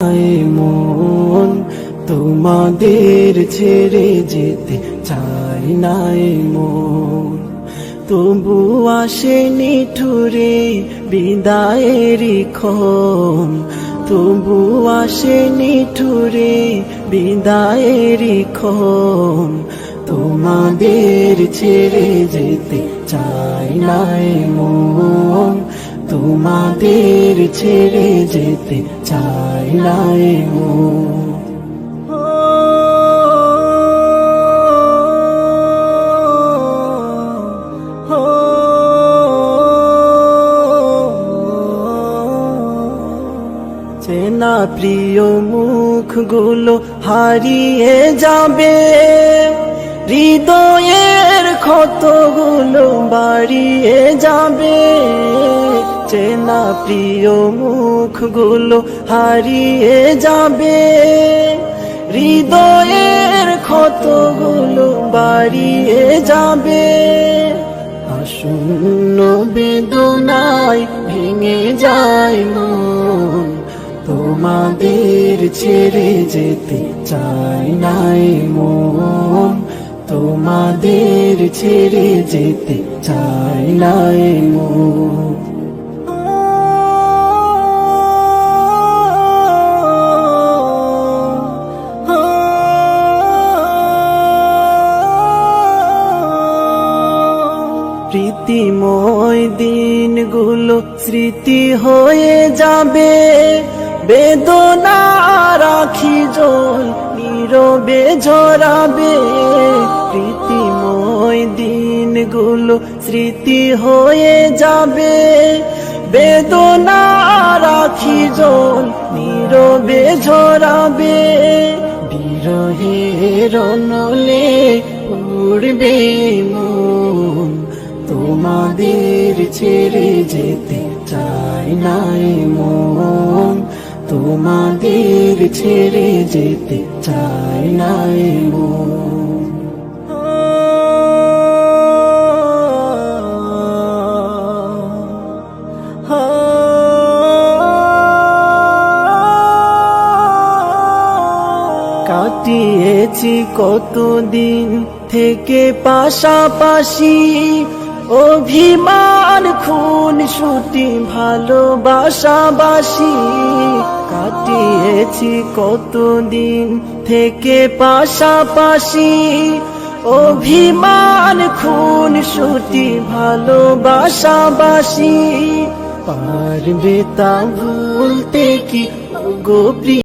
মন তোমাদের ছেড়ে যেতে চাই নাই মন, তবু আসেনি ঠুরে বিদায়েরই ক্ষণ, তবু আসেনি ঠুরে বিদায়েরই ক্ষণ, তোমাদের ছেড়ে যেতে চাই নাই মন, তোমাদের ছেড়ে যেতে চাই নাই মন। চেনা প্রিয় মুখগুলো হারিয়ে যাবে, হৃদয়ের ক্ষতগুলো বাড়িয়ে যাবে। চেনা প্রিয় মুখগুলো হারিয়ে যাবে, হৃদয়ের ক্ষতগুলো বাড়িয়ে যাবে। আসন্ন বেদনায় ভেঙে যায় মন, তোমাদের ছেড়ে যেতে চাই নাই মন, তোমাদের ছেড়ে যেতে চাই নাই মন। প্রীতিময় দিনগুলো স্মৃতি হয়ে যাবে, বেদনা রাখি জল নীরবে ঝরাবে। প্রীতিময় দিনগুলো স্মৃতি হয়ে যাবে, বেদনা রাখি জল নীরবে ঝরাবে। বিরহের নলে উড়বে মন, তোমাদের ছেড়ে যেতে চাই নাই মন, তোমাদের ছেড়ে যেতে চাই নাই মন। কাটিয়েছি কতদিন থেকে পাশাপাশি, অভিমান খুন ছুটি ভালোবাসাবাসি। কাটিয়েছি কতদিন থেকে পাশাপাশি, অভিমান খুন ছুটি ভালোবাসাবাসি। পারবে তা ভুলতে কি গো প্রিয়?